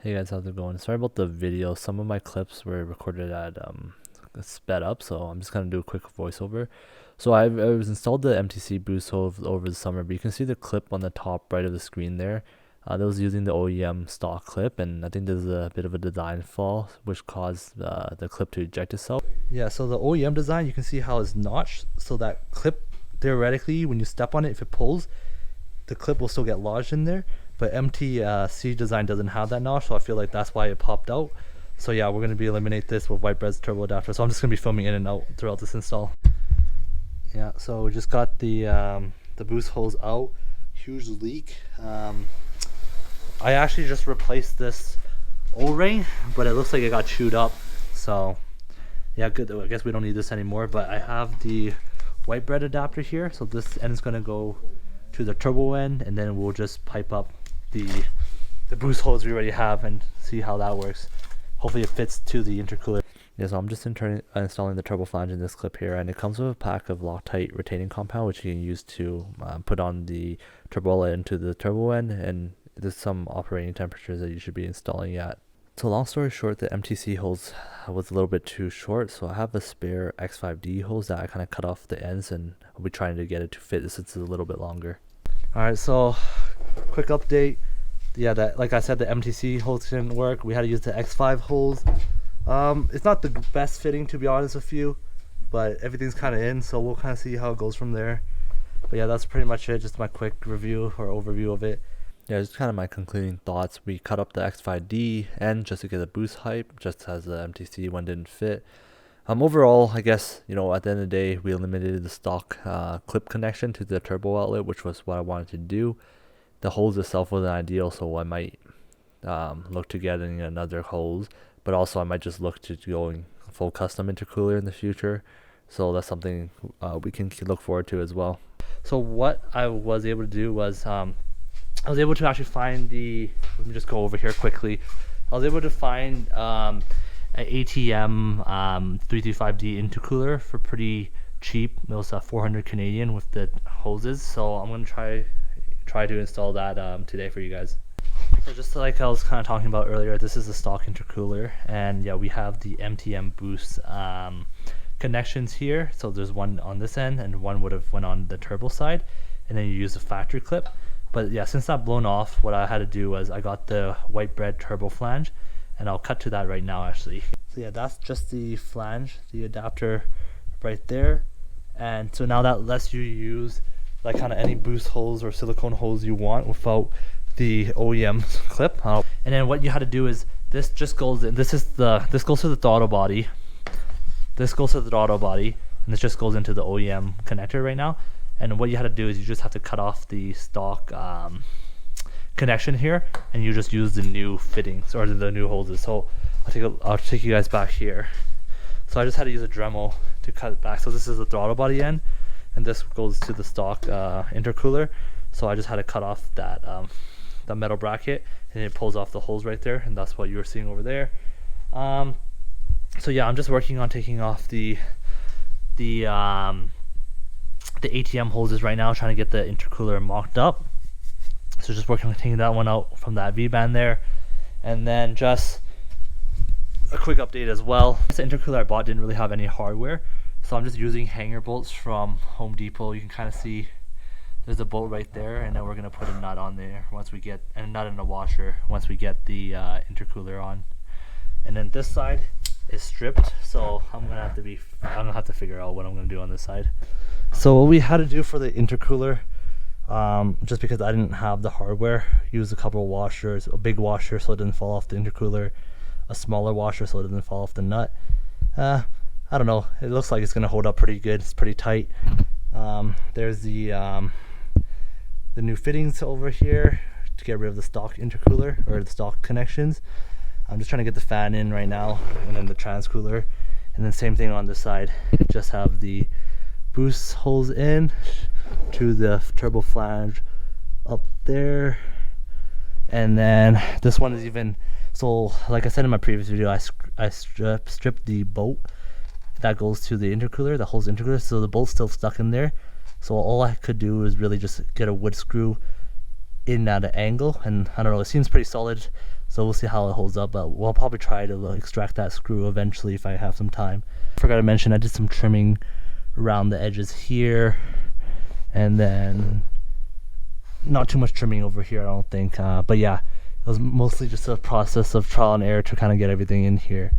Hey guys, how's it going? Sorry about the video. Some of my clips were recorded at sped up, so I'm just gonna do a quick voiceover. So I've installed the MTC boost over the summer, but you can see the clip on the top right of the screen there. That was using the OEM stock clip, and I think there's a bit of a design flaw which caused the clip to eject itself. Yeah, so the OEM design, you can see how it's notched, so that clip theoretically, when you step on it, if it pulls, the clip will still get lodged in there. But MTC design doesn't have that notch, so I feel like that's why it popped out. So yeah, we're gonna eliminate this with Whitbread's turbo adapter. So I'm just gonna be filming in and out throughout this install. Yeah, so we just got the boost hose out. Huge leak. I actually just replaced this O-ring, but it looks like it got chewed up. So yeah, good. I guess we don't need this anymore. But I have the Whitbread adapter here, so this end is gonna go to the turbo end, and then we'll just pipe up the boost hose we already have and see how that works. Hopefully it fits to the intercooler. Yeah, so I'm just installing the turbo flange in this clip here, and it comes with a pack of Loctite retaining compound which you can use to put on the turbo into the turbo end, and there's some operating temperatures that you should be installing at. So long story short, the MTC hose was a little bit too short, so I have a spare X5D hose that I kind of cut off the ends, and I'll be trying to get it to fit since it's a little bit longer. Alright, so quick update. Yeah, that, like I said, the MTC hose didn't work. We had to use the X5 hose. It's not the best fitting, to be honest with you, but everything's kind of in, so we'll kind of see how it goes from there. But yeah, that's pretty much it. Just my quick review or overview of it. Yeah, just kind of my concluding thoughts. We cut up the X5D end just to get a boost hype, just as the MTC one didn't fit. Overall, I guess, you know, at the end of the day, we eliminated the stock clip connection to the turbo outlet, which was what I wanted to do. The hose itself wasn't ideal, so I might look to getting another hose, but also I might just look to going full custom intercooler in the future. So that's something we can look forward to as well. So what I was able to do was I was able to actually find let me just go over here quickly. I was able to find an ATM 335D intercooler for pretty cheap. It was 400 Canadian with the hoses. So I'm gonna try to install that today for you guys. So just like I was kind of talking about earlier, this is the stock intercooler, and yeah, we have the MTM boost connections here. So there's one on this end, and one would have went on the turbo side, and then you use a factory clip. But yeah, since that blown off, what I had to do was I got the Whitbread turbo flange, and I'll cut to that right now actually. So yeah, that's just the flange, the adapter right there. And so now that lets you use like kind of any boost hose or silicone hose you want without the OEM clip. And then what you had to do is this just goes in, this goes to the throttle body. This goes to the throttle body, and this just goes into the OEM connector right now. And what you had to do is you just have to cut off the stock connection here, and you just use the new fittings or the new hoses. So I'll take you guys back here. So I just had to use a Dremel to cut it back. So this is the throttle body end, and this goes to the stock intercooler. So I just had to cut off that metal bracket, and it pulls off the hose right there, and that's what you were seeing over there. So yeah, I'm just working on taking off the ATM hoses right now, trying to get the intercooler mocked up. So just working on taking that one out from that V-band there. And then just a quick update as well. The intercooler I bought didn't really have any hardware, so I'm just using hanger bolts from Home Depot. You can kind of see there's a bolt right there, and then we're gonna put a nut on there once we get, and a nut in a washer once we get the intercooler on. And then this side is stripped, so I'm gonna have to figure out what I'm gonna do on this side. So what we had to do for the intercooler, just because I didn't have the hardware, use a couple of washers, a big washer so it doesn't fall off the intercooler, a smaller washer so it doesn't fall off the nut. I don't know, it looks like it's gonna hold up pretty good. It's pretty tight. There's the new fittings over here to get rid of the stock intercooler or the stock connections. I'm just trying to get the fan in right now, and then the transcooler, and then same thing on this side. Just have the boost hose in to the turbo flange up there, and then this one is even, so like I said in my previous video, I stripped the bolt that goes to the intercooler, the hose intercooler, so the bolt's still stuck in there. So all I could do is really just get a wood screw in at an angle, and I don't know, it seems pretty solid. So we'll see how it holds up, but we'll probably try to extract that screw eventually if I have some time. Forgot to mention, I did some trimming around the edges here, and then not too much trimming over here, I don't think. But yeah, it was mostly just a process of trial and error to kind of get everything in here.